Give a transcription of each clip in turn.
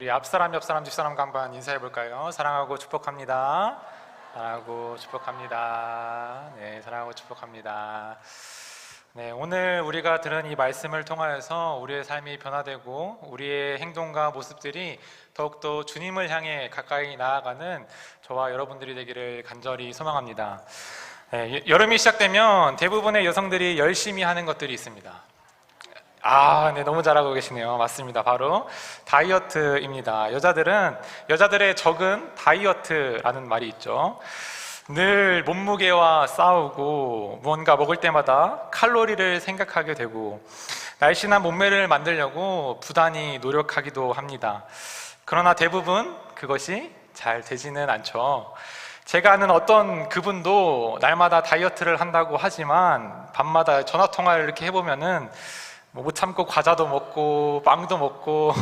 우리 앞사람, 옆사람, 뒷사람과 한번 인사해 볼까요? 사랑하고 축복합니다. 사랑하고 축복합니다. 네, 사랑하고 축복합니다. 네, 오늘 우리가 들은 이 말씀을 통하여서 우리의 삶이 변화되고 우리의 행동과 모습들이 더욱더 주님을 향해 가까이 나아가는 저와 여러분들이 되기를 간절히 소망합니다. 네, 여름이 시작되면 대부분의 여성들이 열심히 하는 것들이 있습니다. 네, 너무 잘하고 계시네요. 맞습니다. 바로 다이어트입니다. 여자들의 적은 다이어트라는 말이 있죠. 늘 몸무게와 싸우고 무언가 먹을 때마다 칼로리를 생각하게 되고 날씬한 몸매를 만들려고 부단히 노력하기도 합니다. 그러나 대부분 그것이 잘 되지는 않죠. 제가 아는 어떤 그분도 날마다 다이어트를 한다고 하지만 밤마다 전화통화를 이렇게 해보면은 못 참고 과자도 먹고 빵도 먹고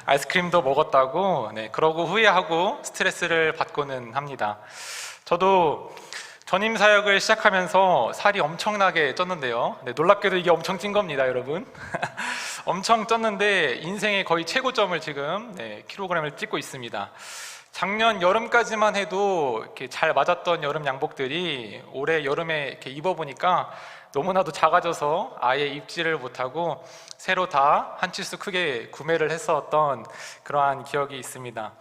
아이스크림도 먹었다고, 그러고 후회하고 스트레스를 받고는 합니다. 저도 전임 사역을 시작하면서 살이 엄청나게 쪘는데요. 놀랍게도 이게 엄청 찐 겁니다, 여러분. 엄청 쪘는데 인생의 거의 최고점을 지금 킬로그램을 찍고 있습니다. 작년 여름까지만 해도 이렇게 잘 맞았던 여름 양복들이 올해 여름에 이렇게 입어보니까 너무나도 작아져서 아예 입지를 못하고 새로 다 한 치수 크게 구매를 했었던 그러한 기억이 있습니다.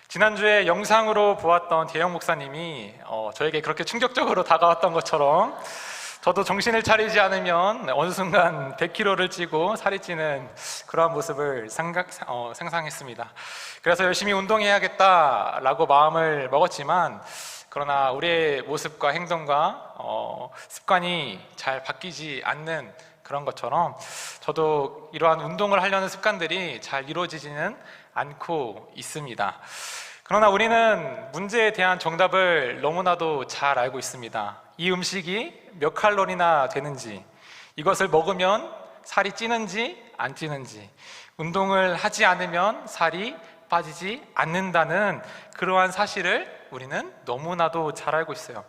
지난주에 영상으로 보았던 대영 목사님이 저에게 그렇게 충격적으로 다가왔던 것처럼 저도 정신을 차리지 않으면 어느 순간 100kg를 찌고 살이 찌는 그러한 모습을 상상했습니다. 그래서 열심히 운동해야겠다라고 마음을 먹었지만 그러나 우리의 모습과 행동과 습관이 잘 바뀌지 않는 그런 것처럼 저도 이러한 운동을 하려는 습관들이 잘 이루어지지는 않고 있습니다. 그러나 우리는 문제에 대한 정답을 너무나도 잘 알고 있습니다. 이 음식이 몇 칼로리나 되는지, 이것을 먹으면 살이 찌는지 안 찌는지, 운동을 하지 않으면 살이 빠지지 않는다는 그러한 사실을 우리는 너무나도 잘 알고 있어요.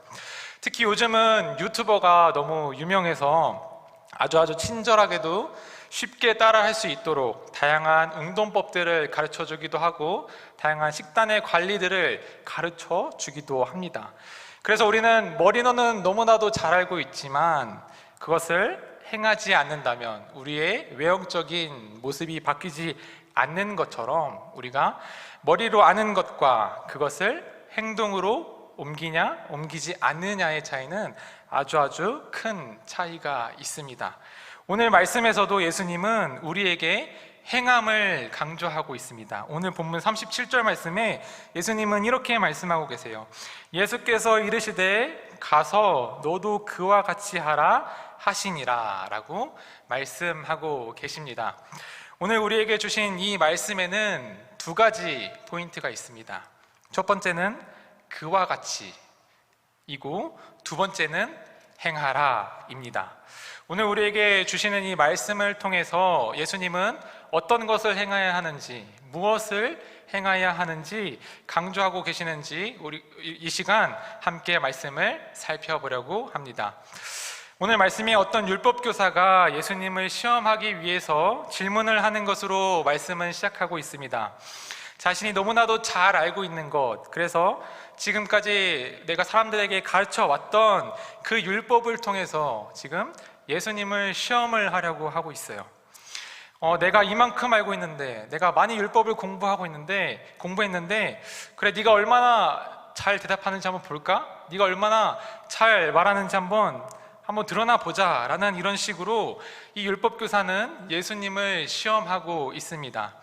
특히 요즘은 유튜버가 너무 유명해서 아주 친절하게도 쉽게 따라할 수 있도록 다양한 운동법들을 가르쳐 주기도 하고 다양한 식단의 관리들을 가르쳐 주기도 합니다. 그래서 우리는 머리로는 너무나도 잘 알고 있지만 그것을 행하지 않는다면 우리의 외형적인 모습이 바뀌지 않는 것처럼 우리가 머리로 아는 것과 그것을 행동으로 옮기냐 옮기지 않느냐의 차이는 아주 큰 차이가 있습니다. 오늘 말씀에서도 예수님은 우리에게 행함을 강조하고 있습니다. 오늘 본문 37절 말씀에 예수님은 이렇게 말씀하고 계세요. 예수께서 이르시되 가서 너도 그와 같이 하라 하시니라 라고 말씀하고 계십니다. 오늘 우리에게 주신 이 말씀에는 두 가지 포인트가 있습니다. 첫 번째는 그와 같이 이고 두 번째는 행하라 입니다. 오늘 우리에게 주시는 이 말씀을 통해서 예수님은 어떤 것을 행해야 하는지, 무엇을 행해야 하는지 강조하고 계시는지 우리 이 시간 함께 말씀을 살펴보려고 합니다. 오늘 말씀이 어떤 율법교사가 예수님을 시험하기 위해서 질문을 하는 것으로 말씀은 시작하고 있습니다. 자신이 너무나도 잘 알고 있는 것, 그래서 지금까지 내가 사람들에게 가르쳐 왔던 그 율법을 통해서 지금 예수님을 시험을 하려고 하고 있어요. 내가 이만큼 알고 있는데, 내가 많이 율법을 공부했는데 그래, 네가 얼마나 잘 대답하는지 한번 볼까? 네가 얼마나 잘 말하는지 한번 드러나 보자 라는 이런 식으로 이 율법교사는 예수님을 시험하고 있습니다.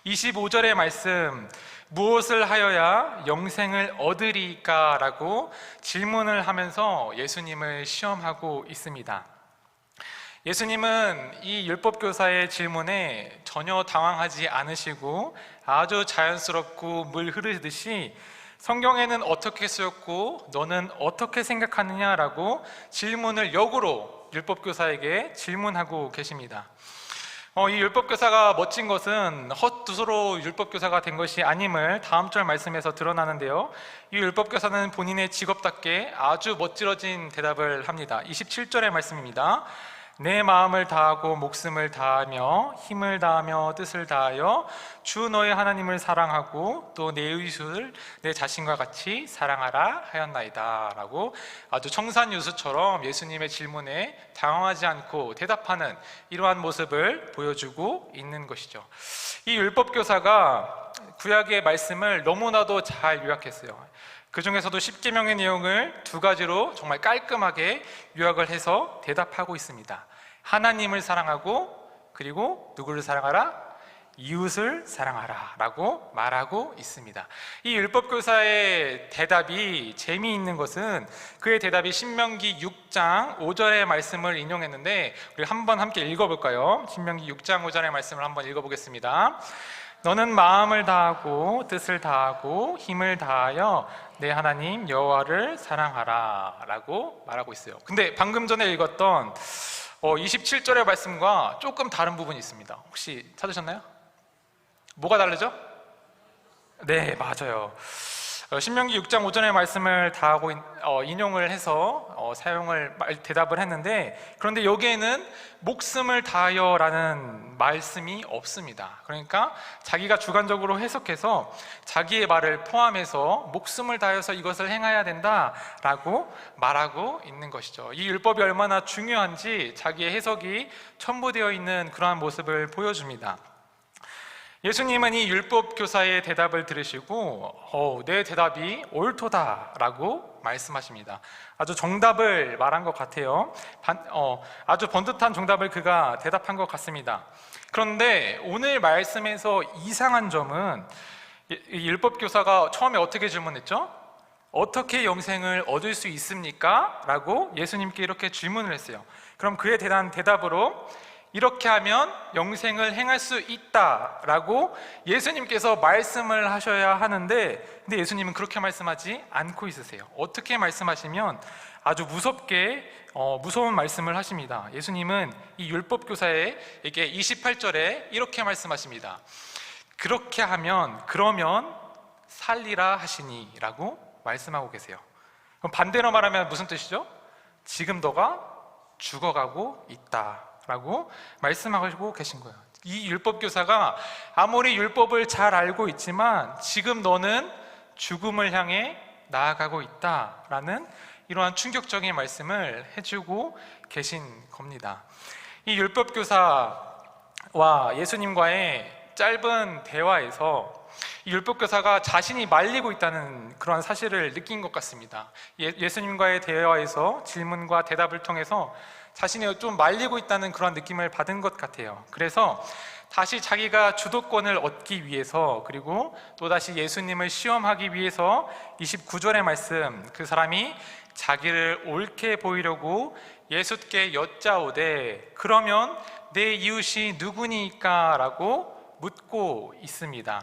25절의 말씀, 무엇을 하여야 영생을 얻으리까? 라고 질문을 하면서 예수님을 시험하고 있습니다. 예수님은 이 율법교사의 질문에 전혀 당황하지 않으시고 아주 자연스럽고 물 흐르듯이 성경에는 어떻게 쓰였고 너는 어떻게 생각하느냐라고 질문을 역으로 율법교사에게 질문하고 계십니다. 이 율법교사가 멋진 것은 헛두서로 율법교사가 된 것이 아님을 다음 절 말씀에서 드러나는데요. 이 율법교사는 본인의 직업답게 아주 멋지러진 대답을 합니다. 27절의 말씀입니다. 내 마음을 다하고 목숨을 다하며 힘을 다하며 뜻을 다하여 주 너의 하나님을 사랑하고 또 내 의식을 내 자신과 같이 사랑하라 하였나이다 라고 아주 청산유수처럼 예수님의 질문에 당황하지 않고 대답하는 이러한 모습을 보여주고 있는 것이죠. 이 율법교사가 구약의 말씀을 너무나도 잘 요약했어요. 그 중에서도 십계명의 내용을 두 가지로 정말 깔끔하게 요약을 해서 대답하고 있습니다. 하나님을 사랑하고 그리고 누구를 사랑하라? 이웃을 사랑하라 라고 말하고 있습니다. 이 율법교사의 대답이 재미있는 것은 그의 대답이 신명기 6장 5절의 말씀을 인용했는데 우리 한번 함께 읽어볼까요? 신명기 6장 5절의 말씀을 한번 읽어보겠습니다. 너는 마음을 다하고 뜻을 다하고 힘을 다하여 내 하나님 여호와를 사랑하라 라고 말하고 있어요. 근데 방금 전에 읽었던 27절의 말씀과 조금 다른 부분이 있습니다. 혹시 찾으셨나요? 뭐가 다르죠? 네, 맞아요. 신명기 6장 5절의 말씀을 다하고 인용을 해서 대답을 했는데, 그런데 여기에는 목숨을 다하여 라는 말씀이 없습니다. 그러니까 자기가 주관적으로 해석해서 자기의 말을 포함해서 목숨을 다해서 이것을 행해야 된다 라고 말하고 있는 것이죠. 이 율법이 얼마나 중요한지 자기의 해석이 첨부되어 있는 그러한 모습을 보여줍니다. 예수님은 이 율법교사의 대답을 들으시고 내 대답이 옳도다라고 말씀하십니다. 아주 정답을 말한 것 같아요. 아주 번듯한 정답을 그가 대답한 것 같습니다. 그런데 오늘 말씀에서 이상한 점은 이 율법교사가 처음에 어떻게 질문했죠? 어떻게 영생을 얻을 수 있습니까? 라고 예수님께 이렇게 질문을 했어요. 그럼 그에 대한 대답으로 이렇게 하면 영생을 행할 수 있다라고 예수님께서 말씀을 하셔야 하는데, 근데 예수님은 그렇게 말씀하지 않고 있으세요. 어떻게 말씀하시면 아주 무서운 말씀을 하십니다. 예수님은 이 율법교사에게 28절에 이렇게 말씀하십니다. 그렇게 하면 그러면 살리라 하시니 라고 말씀하고 계세요. 그럼 반대로 말하면 무슨 뜻이죠? 지금 너가 죽어가고 있다 라고 말씀하고 계신 거예요. 이 율법교사가 아무리 율법을 잘 알고 있지만 지금 너는 죽음을 향해 나아가고 있다라는 이러한 충격적인 말씀을 해주고 계신 겁니다. 이 율법교사와 예수님과의 짧은 대화에서 이 율법교사가 자신이 말리고 있다는 그런 사실을 느낀 것 같습니다. 예수님과의 대화에서 질문과 대답을 통해서 자신이 좀 말리고 있다는 그런 느낌을 받은 것 같아요. 그래서 다시 자기가 주도권을 얻기 위해서, 그리고 또다시 예수님을 시험하기 위해서 29절의 말씀, 그 사람이 자기를 옳게 보이려고 예수께 여짜오되 그러면 내 이웃이 누구니까? 라고 묻고 있습니다.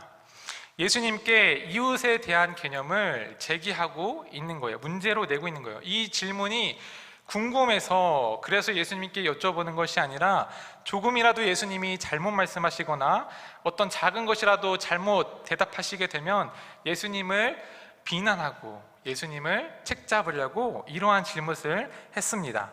예수님께 이웃에 대한 개념을 제기하고 있는 거예요. 문제로 내고 있는 거예요. 이 질문이 궁금해서 그래서 예수님께 여쭤보는 것이 아니라 조금이라도 예수님이 잘못 말씀하시거나 어떤 작은 것이라도 잘못 대답하시게 되면 예수님을 비난하고 예수님을 책잡으려고 이러한 질문을 했습니다.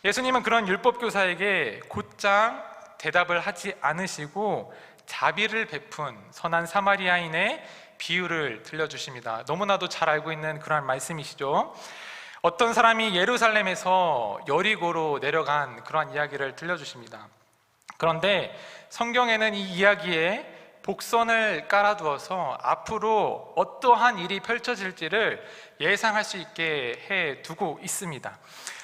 예수님은 그런 율법교사에게 곧장 대답을 하지 않으시고 자비를 베푼 선한 사마리아인의 비유를 들려주십니다. 너무나도 잘 알고 있는 그런 말씀이시죠. 어떤 사람이 예루살렘에서 여리고로 내려간 그러한 이야기를 들려주십니다. 그런데 성경에는 이 이야기에 복선을 깔아두어서 앞으로 어떠한 일이 펼쳐질지를 예상할 수 있게 해두고 있습니다.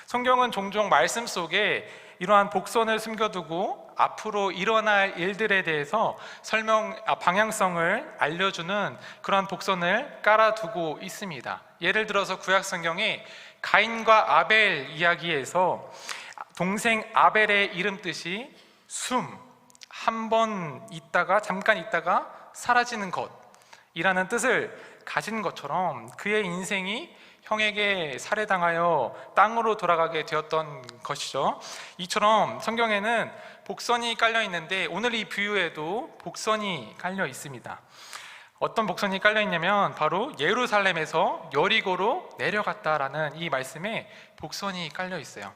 성경은 종종 말씀 속에 이러한 복선을 숨겨두고 앞으로 일어날 일들에 대해서 방향성을 알려주는 그런 복선을 깔아두고 있습니다. 예를 들어서 구약 성경에 가인과 아벨 이야기에서 동생 아벨의 이름 뜻이 한 번 있다가 잠깐 있다가 사라지는 것이라는 뜻을 가진 것처럼 그의 인생이 형에게 살해당하여 땅으로 돌아가게 되었던 것이죠. 이처럼 성경에는 복선이 깔려 있는데 오늘 이 비유에도 복선이 깔려 있습니다. 어떤 복선이 깔려 있냐면 바로 예루살렘에서 여리고로 내려갔다라는 이 말씀에 복선이 깔려 있어요.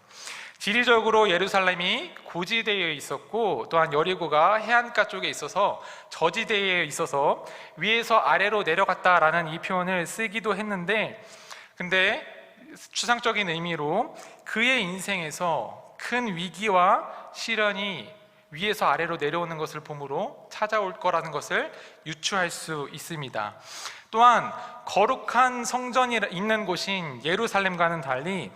지리적으로 예루살렘이 고지대에 있었고, 또한 여리고가 해안가 쪽에 있어서 저지대에 있어서 위에서 아래로 내려갔다라는 이 표현을 쓰기도 했는데, 근데 추상적인 의미로 그의 인생에서 큰 위기와 시련이 위에서 아래로 내려오는 것을 보므로 찾아올 거라는 것을 유추할 수 있습니다. 또한 거룩한 성전이 있는 곳인 예루살렘과는 달리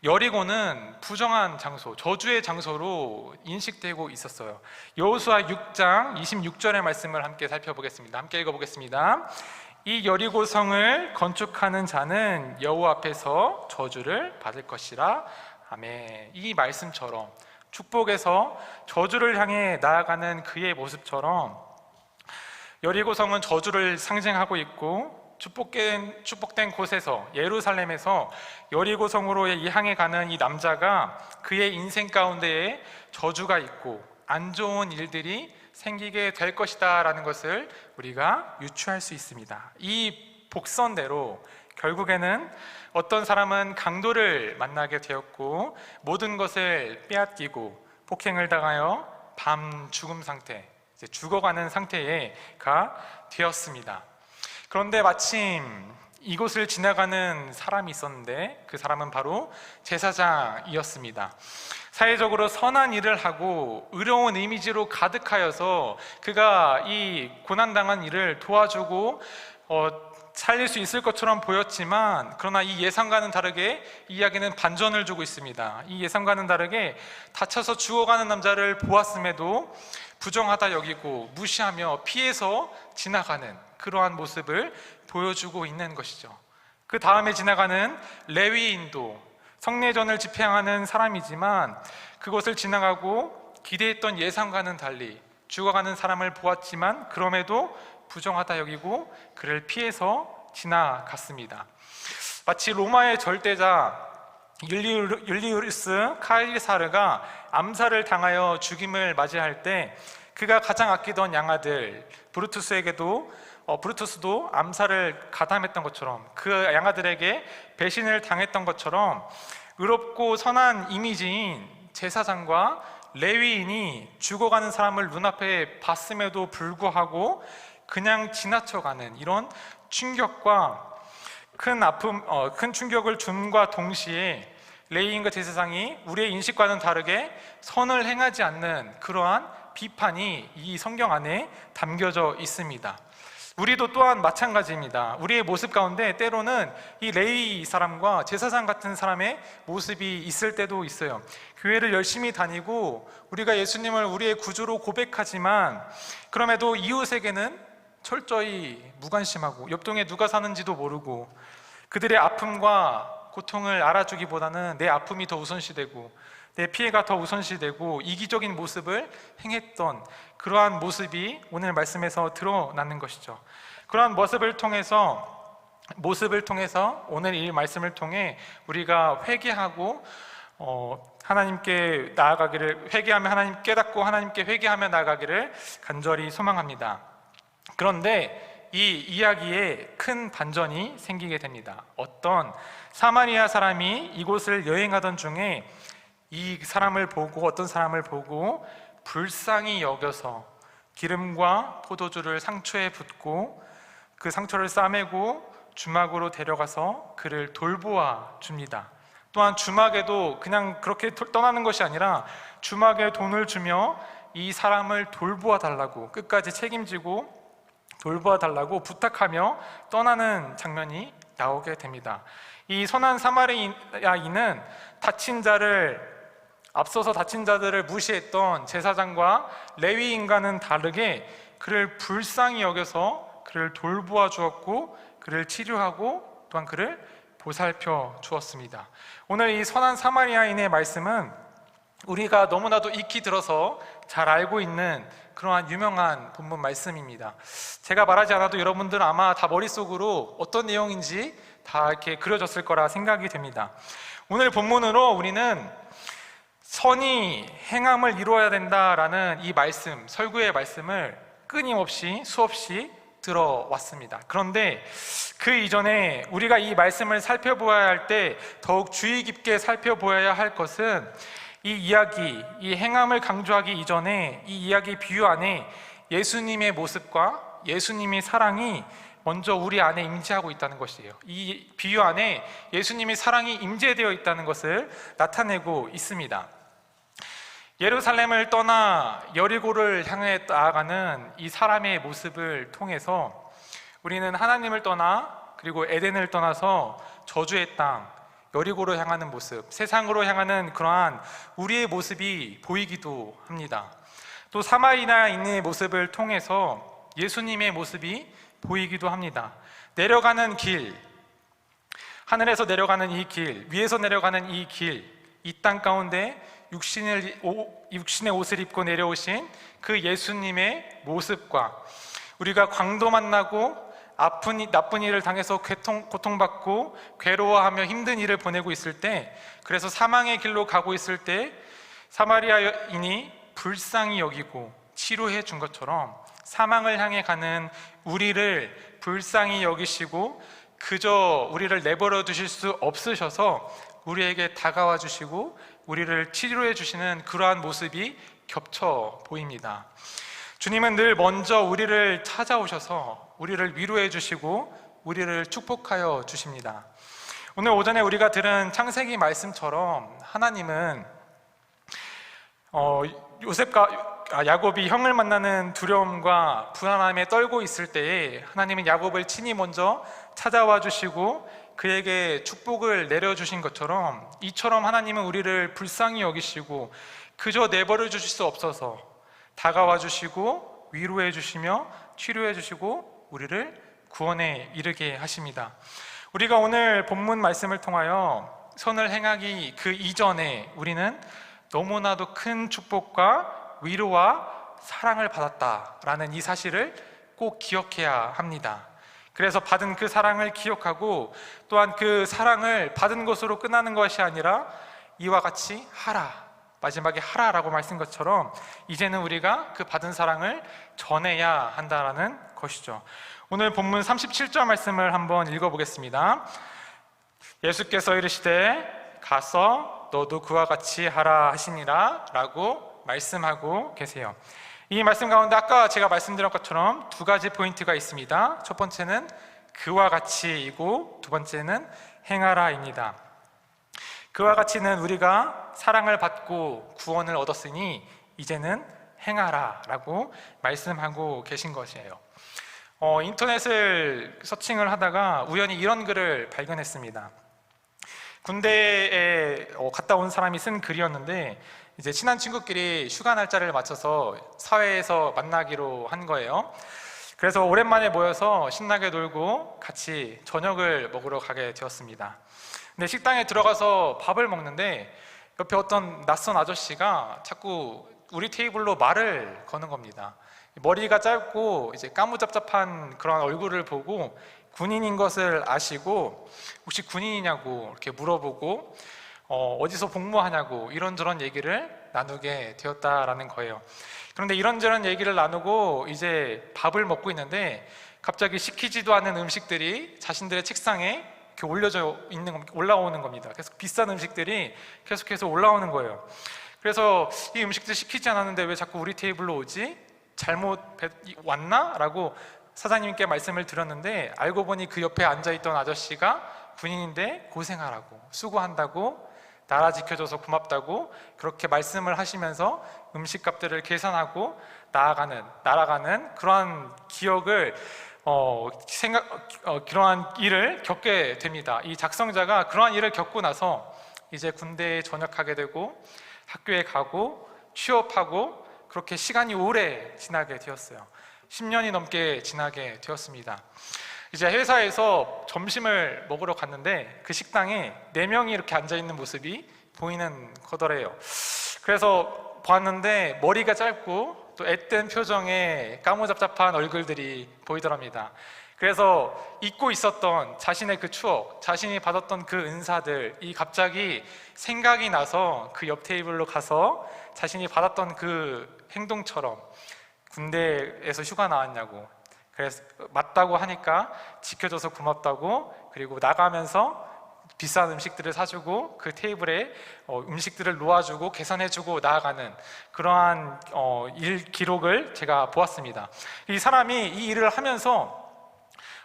여리고는 부정한 장소, 저주의 장소로 인식되고 있었어요. 여호수아 6장 26절의 말씀을 함께 살펴보겠습니다. 함께 읽어보겠습니다. 이 여리고 성을 건축하는 자는 여호와 앞에서 저주를 받을 것이라. 아멘. 이 말씀처럼 축복에서 저주를 향해 나아가는 그의 모습처럼 여리고성은 저주를 상징하고 있고, 축복된 곳에서, 예루살렘에서 여리고성으로 향해 가는 이 남자가 그의 인생 가운데에 저주가 있고 안 좋은 일들이 생기게 될 것이다 라는 것을 우리가 유추할 수 있습니다. 이 복선대로 결국에는 어떤 사람은 강도를 만나게 되었고, 모든 것을 빼앗기고 폭행을 당하여 밤 죽음 상태, 이제 죽어가는 상태가 되었습니다. 그런데 마침 이곳을 지나가는 사람이 있었는데, 그 사람은 바로 제사장이었습니다. 사회적으로 선한 일을 하고 의로운 이미지로 가득하여서 그가 이 고난당한 일을 도와주고 살릴 수 있을 것처럼 보였지만, 그러나 이 예상과는 다르게 이야기는 반전을 주고 있습니다. 이 예상과는 다르게 다쳐서 죽어가는 남자를 보았음에도 부정하다 여기고 무시하며 피해서 지나가는 그러한 모습을 보여주고 있는 것이죠. 그 다음에 지나가는 레위인도 성례전을 집행하는 사람이지만, 그것을 지나가고 기대했던 예상과는 달리 죽어가는 사람을 보았지만 그럼에도 부정하다 여기고 그를 피해서 지나갔습니다. 마치 로마의 절대자 율리우스 카이사르가 암살을 당하여 죽임을 맞이할 때 그가 가장 아끼던 양아들 브루투스도 암살을 가담했던 것처럼, 그 양아들에게 배신을 당했던 것처럼 의롭고 선한 이미지인 제사장과 레위인이 죽어가는 사람을 눈앞에 봤음에도 불구하고 그냥 지나쳐가는 이런 충격과 큰 아픔, 큰 충격을 줌과 동시에 레위인과 제사장이 우리의 인식과는 다르게 선을 행하지 않는 그러한 비판이 이 성경 안에 담겨져 있습니다. 우리도 또한 마찬가지입니다. 우리의 모습 가운데 때로는 이 레위 사람과 제사장 같은 사람의 모습이 있을 때도 있어요. 교회를 열심히 다니고 우리가 예수님을 우리의 구주로 고백하지만 그럼에도 이웃에게는 철저히 무관심하고 옆동에 누가 사는지도 모르고 그들의 아픔과 고통을 알아주기보다는 내 아픔이 더 우선시되고 내 피해가 더 우선시되고 이기적인 모습을 행했던 그러한 모습이 오늘 말씀에서 드러나는 것이죠. 그러한 모습을 통해서 오늘 이 말씀을 통해 우리가 회개하고 하나님께 나아가기를, 회개하며 하나님 깨닫고 하나님께 회개하며 나아가기를 간절히 소망합니다. 그런데 이 이야기에 큰 반전이 생기게 됩니다. 어떤 사마리아 사람이 이곳을 여행하던 중에 이 사람을 보고, 어떤 사람을 보고 불쌍히 여겨서 기름과 포도주를 상처에 붓고 그 상처를 싸매고 주막으로 데려가서 그를 돌보아 줍니다. 또한 주막에도 그냥 그렇게 떠나는 것이 아니라 주막에 돈을 주며 이 사람을 돌보아 달라고, 끝까지 책임지고 돌보아 달라고 부탁하며 떠나는 장면이 나오게 됩니다. 이 선한 사마리아인은 앞서서 다친 자들을 무시했던 제사장과 레위인과는 다르게 그를 불쌍히 여겨서 그를 돌보아 주었고 그를 치료하고 또한 그를 보살펴 주었습니다. 오늘 이 선한 사마리아인의 말씀은 우리가 너무나도 익히 들어서 잘 알고 있는 그러한 유명한 본문 말씀입니다. 제가 말하지 않아도 여러분들은 아마 다 머릿속으로 어떤 내용인지 다 이렇게 그려졌을 거라 생각이 됩니다. 오늘 본문으로 우리는 선이 행함을 이루어야 된다라는 이 말씀, 설교의 말씀을 끊임없이 수없이 들어왔습니다. 그런데 그 이전에 우리가 이 말씀을 살펴보아야 할 때 더욱 주의 깊게 살펴보아야 할 것은 이 이야기, 이 행함을 강조하기 이전에 이 이야기 비유 안에 예수님의 모습과 예수님의 사랑이 먼저 우리 안에 임재하고 있다는 것이에요. 이 비유 안에 예수님의 사랑이 임재되어 있다는 것을 나타내고 있습니다. 예루살렘을 떠나 여리고를 향해 나아가는 이 사람의 모습을 통해서 우리는 하나님을 떠나 그리고 에덴을 떠나서 저주의 땅 여리고로 향하는 모습, 세상으로 향하는 그러한 우리의 모습이 보이기도 합니다. 또 사마리아인의 모습을 통해서 예수님의 모습이 보이기도 합니다. 내려가는 길, 하늘에서 내려가는 이 길, 위에서 내려가는 이 길, 이 땅 가운데 육신의 옷을 입고 내려오신 그 예수님의 모습과 우리가 광도 만나고 나쁜 일을 당해서 고통받고 괴로워하며 힘든 일을 보내고 있을 때, 그래서 사망의 길로 가고 있을 때 사마리아인이 불쌍히 여기고 치료해 준 것처럼 사망을 향해 가는 우리를 불쌍히 여기시고 그저 우리를 내버려 두실 수 없으셔서 우리에게 다가와 주시고 우리를 치료해 주시는 그러한 모습이 겹쳐 보입니다. 주님은 늘 먼저 우리를 찾아오셔서 우리를 위로해 주시고 우리를 축복하여 주십니다. 오늘 오전에 우리가 들은 창세기 말씀처럼 하나님은 야곱이 형을 만나는 두려움과 불안함에 떨고 있을 때에 하나님은 야곱을 친히 먼저 찾아와 주시고 그에게 축복을 내려주신 것처럼 이처럼 하나님은 우리를 불쌍히 여기시고 그저 내버려 주실 수 없어서 다가와 주시고 위로해 주시며 치료해 주시고 우리를 구원에 이르게 하십니다. 우리가 오늘 본문 말씀을 통하여 선을 행하기 그 이전에 우리는 너무나도 큰 축복과 위로와 사랑을 받았다라는 이 사실을 꼭 기억해야 합니다. 그래서 받은 그 사랑을 기억하고 또한 그 사랑을 받은 것으로 끝나는 것이 아니라 이와 같이 하라, 마지막에 하라라고 말씀 것처럼 이제는 우리가 그 받은 사랑을 전해야 한다라는 것이죠. 오늘 본문 37절 말씀을 한번 읽어보겠습니다. 예수께서 이르시되 가서 너도 그와 같이 하라 하시니라 라고 말씀하고 계세요. 이 말씀 가운데 아까 제가 말씀드린 것처럼 두 가지 포인트가 있습니다. 첫 번째는 그와 같이이고 두 번째는 행하라입니다. 그와 같이는 우리가 사랑을 받고 구원을 얻었으니 이제는 행하라라고 말씀하고 계신 것이에요. 인터넷을 서칭을 하다가 우연히 이런 글을 발견했습니다. 군대에 갔다 온 사람이 쓴 글이었는데 이제 친한 친구끼리 휴가 날짜를 맞춰서 사회에서 만나기로 한 거예요. 그래서 오랜만에 모여서 신나게 놀고 같이 저녁을 먹으러 가게 되었습니다. 근데 식당에 들어가서 밥을 먹는데 옆에 어떤 낯선 아저씨가 자꾸 우리 테이블로 말을 거는 겁니다. 머리가 짧고 이제 까무잡잡한 그런 얼굴을 보고 군인인 것을 아시고 혹시 군인이냐고 이렇게 물어보고 어디서 복무하냐고 이런저런 얘기를 나누게 되었다라는 거예요. 그런데 이런저런 얘기를 나누고 이제 밥을 먹고 있는데 갑자기 시키지도 않은 음식들이 자신들의 책상에 이렇게 올라오는 겁니다. 계속 비싼 음식들이 계속해서 올라오는 거예요. 그래서 이 음식들 시키지 않았는데 왜 자꾸 우리 테이블로 오지? 잘못 왔나? 라고 사장님께 말씀을 드렸는데 알고 보니 그 옆에 앉아있던 아저씨가 군인인데 고생하라고, 수고한다고, 나라 지켜줘서 고맙다고 그렇게 말씀을 하시면서 음식값들을 계산하고 날아가는 그러한 기억을 그러한 일을 겪게 됩니다. 이 작성자가 그러한 일을 겪고 나서 이제 군대에 전역하게 되고 학교에 가고 취업하고 그렇게 시간이 오래 지나게 되었어요. 10년이 넘게 지나게 되었습니다. 이제 회사에서 점심을 먹으러 갔는데 그 식당에 4명이 이렇게 앉아있는 모습이 보이는 거더래요. 그래서 봤는데 머리가 짧고 또 앳된 표정에 까무잡잡한 얼굴들이 보이더랍니다. 그래서 잊고 있었던 자신의 그 추억, 자신이 받았던 그 은사들이 갑자기 생각이 나서 그 옆 테이블로 가서 자신이 받았던 그 행동처럼 군대에서 휴가 나왔냐고, 그래서 맞다고 하니까 지켜줘서 고맙다고, 그리고 나가면서 비싼 음식들을 사주고 그 테이블에 음식들을 놓아주고 계산해주고 나아가는 그러한 일 기록을 제가 보았습니다. 이 사람이 이 일을 하면서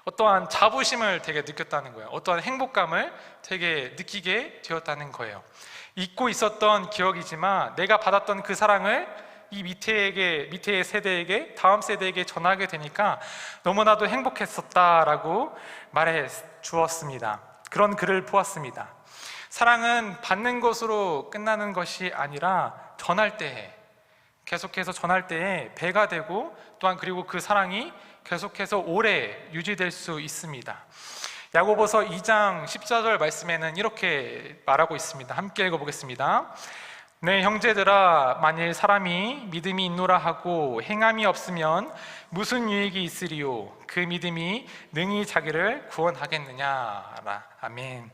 어떠한 자부심을 되게 느꼈다는 거예요. 어떠한 행복감을 되게 느끼게 되었다는 거예요. 잊고 있었던 기억이지만 내가 받았던 그 사랑을 이 밑에의 세대에게, 다음 세대에게 전하게 되니까 너무나도 행복했었다라고 말해 주었습니다. 그런 글을 보았습니다. 사랑은 받는 것으로 끝나는 것이 아니라 전할 때에, 계속해서 전할 때에 배가 되고, 또한 그리고 그 사랑이 계속해서 오래 유지될 수 있습니다. 야고보서 2장 14절 말씀에는 이렇게 말하고 있습니다. 함께 읽어보겠습니다. 네, 형제들아, 만일 사람이 믿음이 있노라 하고 행함이 없으면 무슨 유익이 있으리요? 그 믿음이 능히 자기를 구원하겠느냐? 아멘.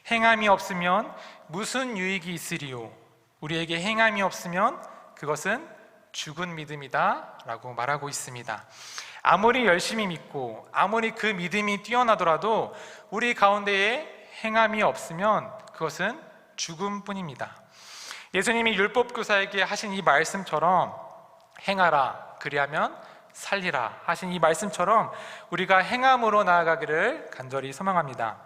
행함이 없으면 무슨 유익이 있으리요? 우리에게 행함이 없으면 그것은 죽은 믿음이다 라고 말하고 있습니다. 아무리 열심히 믿고 아무리 그 믿음이 뛰어나더라도 우리 가운데에 행함이 없으면 그것은 죽음뿐입니다. 예수님이 율법교사에게 하신 이 말씀처럼 행하라 그리하면 살리라 하신 이 말씀처럼 우리가 행함으로 나아가기를 간절히 소망합니다.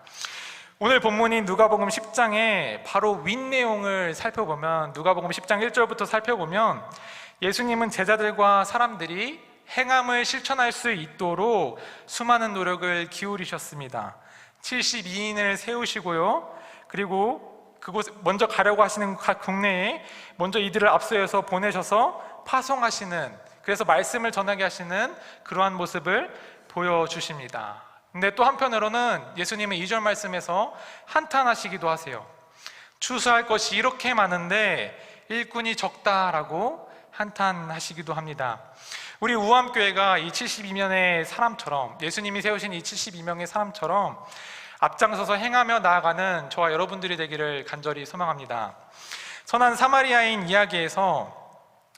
오늘 본문인 누가복음 10장의 바로 윗내용을 살펴보면, 누가복음 10장 1절부터 살펴보면 예수님은 제자들과 사람들이 행함을 실천할 수 있도록 수많은 노력을 기울이셨습니다. 72인을 세우시고요, 그리고 그곳 먼저 가려고 하시는 국내에 먼저 이들을 앞서서 보내셔서 파송하시는, 그래서 말씀을 전하게 하시는 그러한 모습을 보여주십니다. 근데 또 한편으로는 예수님은 2절 말씀에서 한탄하시기도 하세요. 추수할 것이 이렇게 많은데 일꾼이 적다라고 한탄하시기도 합니다. 우리 우암교회가 이 72명의 사람처럼, 예수님이 세우신 이 72명의 사람처럼 앞장서서 행하며 나아가는 저와 여러분들이 되기를 간절히 소망합니다. 선한 사마리아인 이야기에서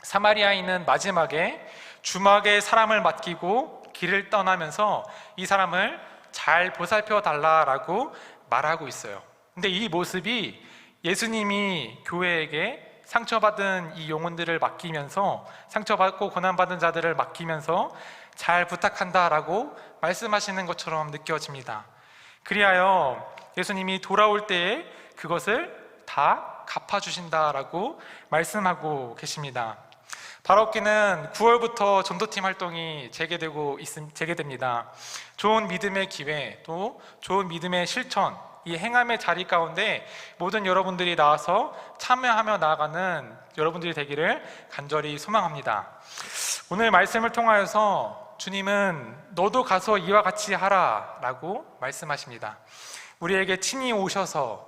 사마리아인은 마지막에 주막에 사람을 맡기고 길을 떠나면서 이 사람을 잘 보살펴 달라라고 말하고 있어요. 근데 이 모습이 예수님이 교회에게 상처받은 이 영혼들을 맡기면서, 상처받고 고난받은 자들을 맡기면서 잘 부탁한다라고 말씀하시는 것처럼 느껴집니다. 그리하여 예수님이 돌아올 때에 그것을 다 갚아주신다라고 말씀하고 계십니다. 바로업기는 9월부터 전도팀 활동이 재개됩니다. 좋은 믿음의 기회, 또 좋은 믿음의 실천, 이 행함의 자리 가운데 모든 여러분들이 나와서 참여하며 나아가는 여러분들이 되기를 간절히 소망합니다. 오늘 말씀을 통하여서 주님은 너도 가서 이와 같이 하라 라고 말씀하십니다. 우리에게 친히 오셔서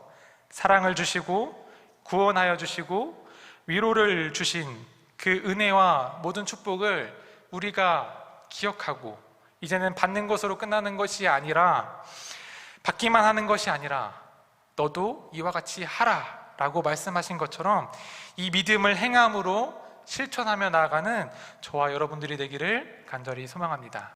사랑을 주시고 구원하여 주시고 위로를 주신 그 은혜와 모든 축복을 우리가 기억하고, 이제는 받는 것으로 끝나는 것이 아니라, 받기만 하는 것이 아니라 너도 이와 같이 하라 라고 말씀하신 것처럼 이 믿음을 행함으로 실천하며 나아가는 저와 여러분들이 되기를 간절히 소망합니다.